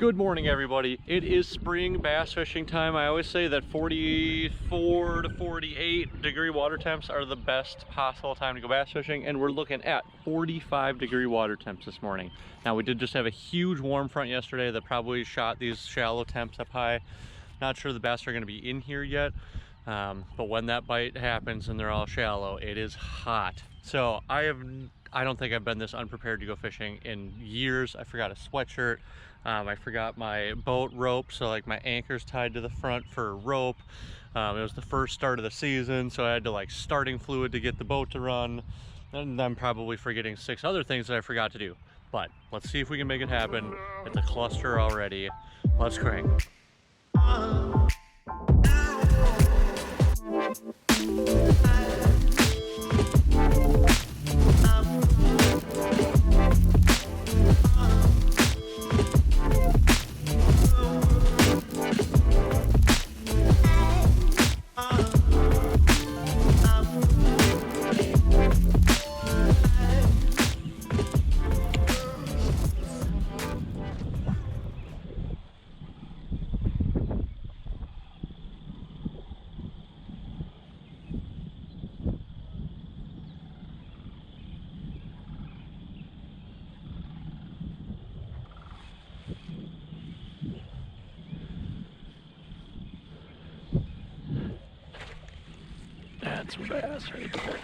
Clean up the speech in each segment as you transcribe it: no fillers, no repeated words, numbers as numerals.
Good morning, everybody. It is spring bass fishing time. I always say that 44 to 48 degree water temps are the best possible time to go bass fishing, and we're looking at 45 degree water temps this morning. Now, we did just have a huge warm front yesterday that probably shot these shallow temps up high. Not sure the bass are going to be in here yet, but when that bite happens and they're all shallow, it is hot. So I don't think I've been this unprepared to go fishing in years. I forgot a sweatshirt. I forgot my boat rope, so like my anchor's tied to the front for a rope. It was the first start of the season, so I had to like starting fluid to get the boat to run. And I'm probably forgetting 6 other things that I forgot to do. But let's see if we can make it happen. It's a cluster already. Let's crank. That's a bass right there.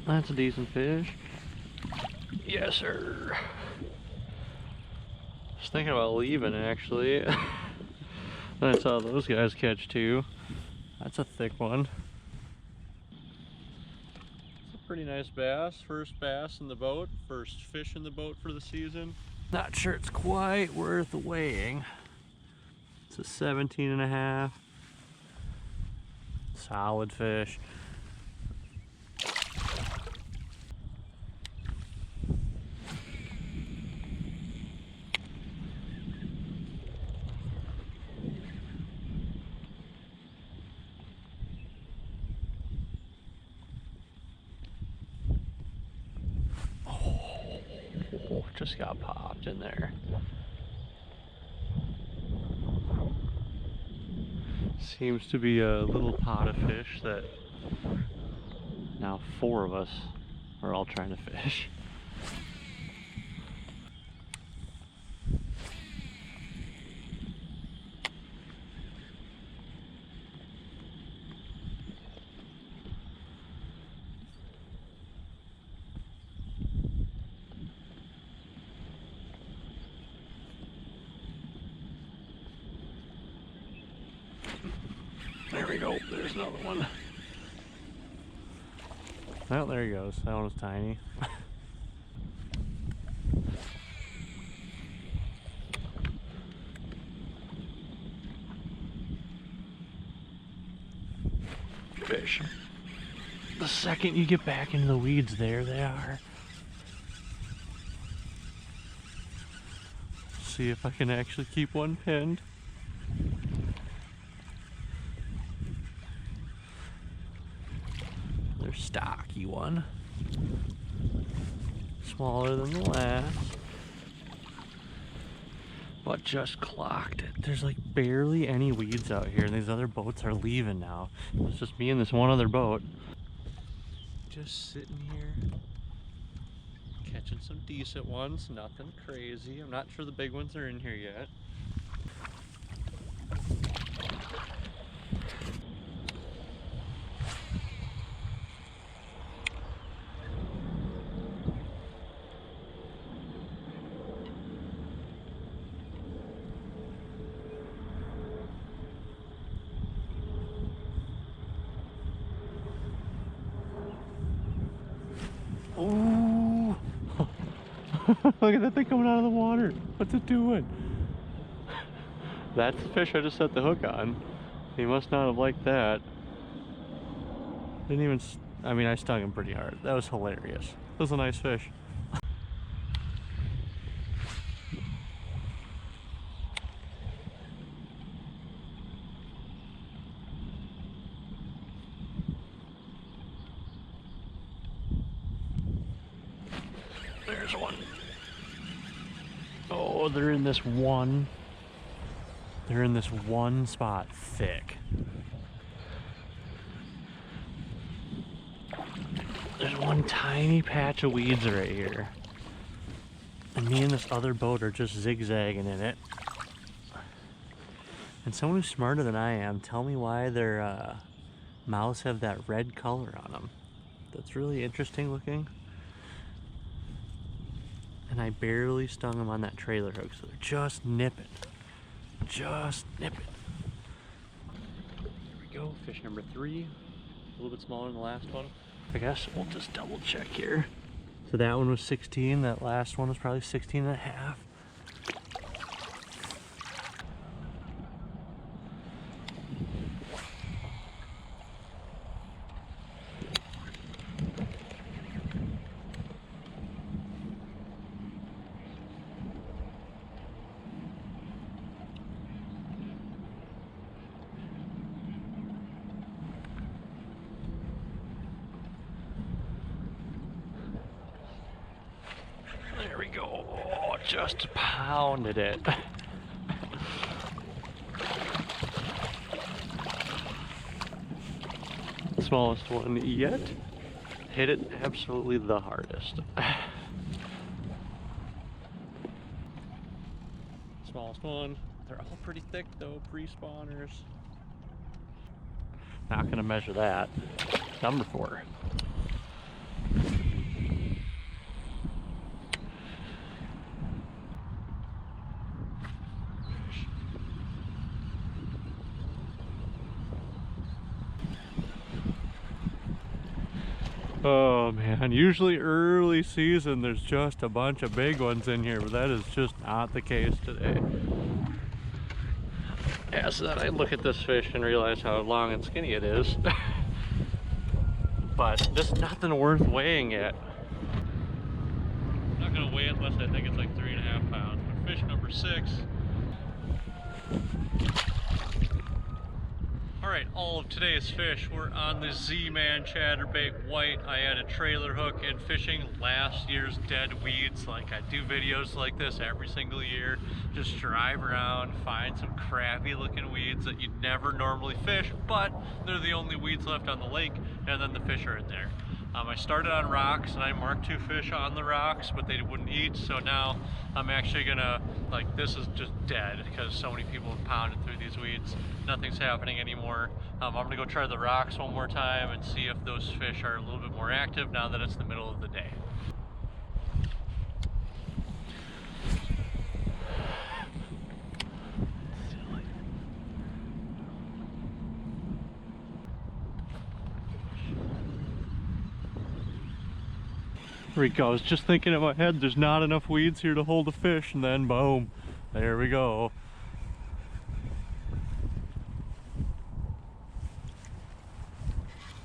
That's a decent fish. Yes, sir. Just thinking about leaving, actually. Then I saw those guys catch two. That's a thick one. It's a pretty nice bass. First bass in the boat. First fish in the boat for the season. Not sure it's quite worth weighing. It's a 17 and a half. Solid fish. Oh, just got popped in there. Seems to be a little pot of fish that now 4 of us are all trying to fish. There we go, there's another one. Well, there he goes. That one was tiny. Fish. The second you get back into the weeds, there they are. See if I can actually keep one pinned. There's stocky one. Smaller than the last. But just clocked it. There's like barely any weeds out here, and these other boats are leaving now. It's just me and this one other boat. Just sitting here, catching some decent ones, nothing crazy. I'm not sure the big ones are in here yet. Oh! Look at that thing coming out of the water. What's it doing? That's the fish I just set the hook on. He must not have liked that. Didn't even, I mean, I stung him pretty hard. That was hilarious. That was a nice fish. There's one. Oh, they're in this one spot, thick. There's one tiny patch of weeds right here. And me and this other boat are just zigzagging in it. And someone who's smarter than I am, tell me why their mouths have that red color on them. That's really interesting looking. And I barely stung them on that trailer hook, so they're just nipping. Just nipping. Here we go, fish number 3. A little bit smaller than the last one. I guess we'll just double check here. So that one was 16, that last one was probably 16 and a half. There we go. Oh, just pounded it. Smallest one yet. Hit it absolutely the hardest. Smallest one. They're all pretty thick though, pre-spawners. Not gonna measure that. Number 4. Oh man, usually early season there's just a bunch of big ones in here, but that is just not the case today. Yeah, so then I look at this fish and realize how long and skinny it is. But there's nothing worth weighing it. I'm not gonna weigh it unless I think it's like 3.5 pounds. But fish number 6. Alright, all of today's fish were on the Z-Man Chatterbait White. I had a trailer hook and fishing last year's dead weeds. Like, I do videos like this every single year. Just drive around, find some crappy looking weeds that you'd never normally fish, but they're the only weeds left on the lake, and then the fish are in there. I started on rocks and I marked 2 fish on the rocks, but they wouldn't eat, so now I'm actually gonna, like, this is just dead because so many people have pounded through these weeds. Nothing's happening anymore. I'm gonna go try the rocks one more time and see if those fish are a little bit more active now that it's the middle of the day. There we go. I was just thinking in my head, there's not enough weeds here to hold a fish, and then boom, there we go.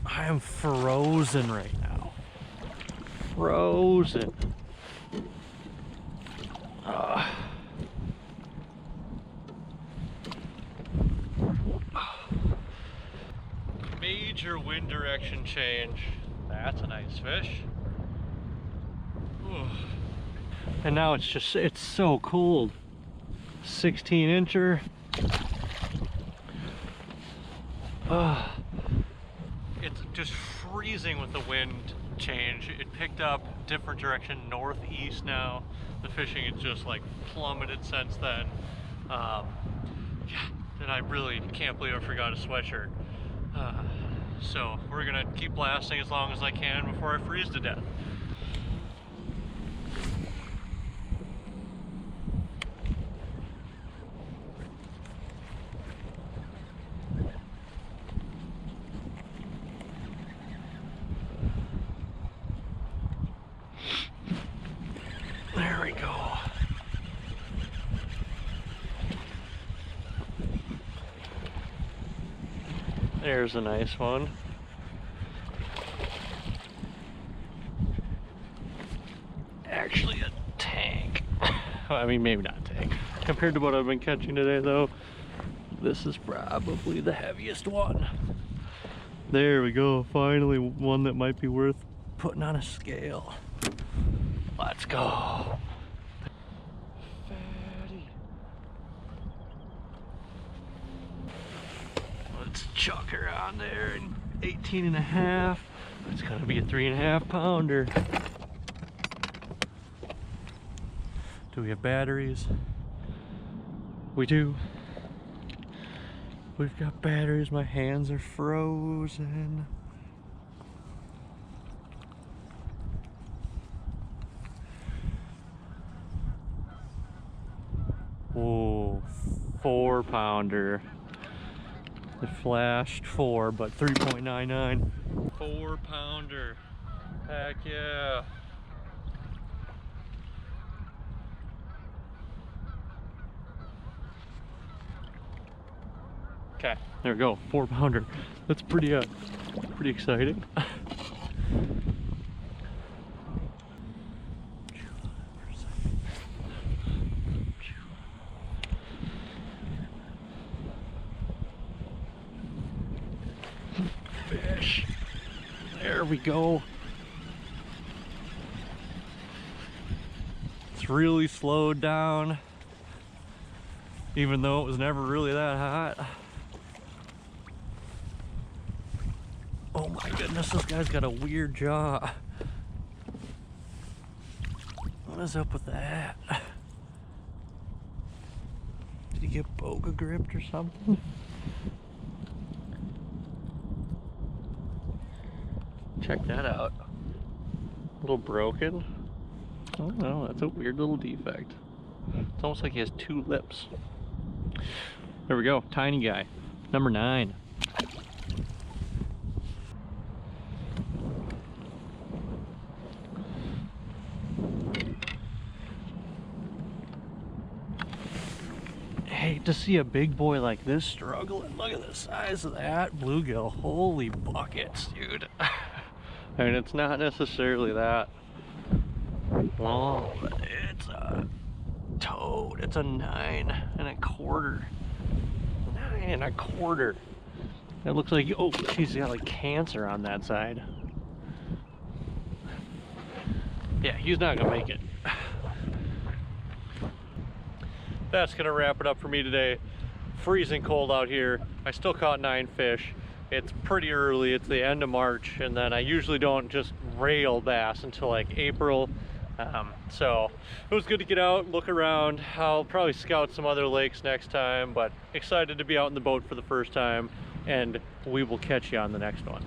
I am frozen right now. Frozen. Major wind direction change. That's a nice fish. And now it's just, it's so cold. 16-incher. It's just freezing with the wind change. It picked up different direction, northeast now. The fishing has just like plummeted since then. Yeah, and I really can't believe I forgot a sweatshirt. So we're gonna keep blasting as long as I can before I freeze to death. There we go. There's a nice one. Actually a tank. I mean, maybe not a tank. Compared to what I've been catching today though, this is probably the heaviest one. There we go, finally one that might be worth putting on a scale. Let's go. Fatty. Let's chuck her on there. 18 and a half. It's gonna be a 3.5 pounder. Do we have batteries? We do. We've got batteries. My hands are frozen. Whoa, 4 pounder. It flashed 4, but 3.99. 4 pounder. Heck yeah. Okay, there we go, 4 pounder. That's pretty exciting. Fish. There we go. It's really slowed down, even though it was never really that hot. Oh my goodness, this guy's got a weird jaw. What is up with that? Did he get boga gripped or something? Check that out. A little broken. Oh no, that's a weird little defect. It's almost like he has 2 lips. There we go, tiny guy. Number 9. Hate to see a big boy like this struggling. Look at the size of that bluegill. Holy buckets, dude. I mean, it's not necessarily that long, but it's a toad. It's a 9 1/4. 9 1/4. It looks like, oh, he's got like cancer on that side. Yeah, he's not gonna make it. That's gonna wrap it up for me today. Freezing cold out here. I still caught 9 fish. It's pretty early, it's the end of March, and then I usually don't just rail bass until like April. So it was good to get out, look around. I'll probably scout some other lakes next time, but excited to be out in the boat for the first time, and we will catch you on the next one.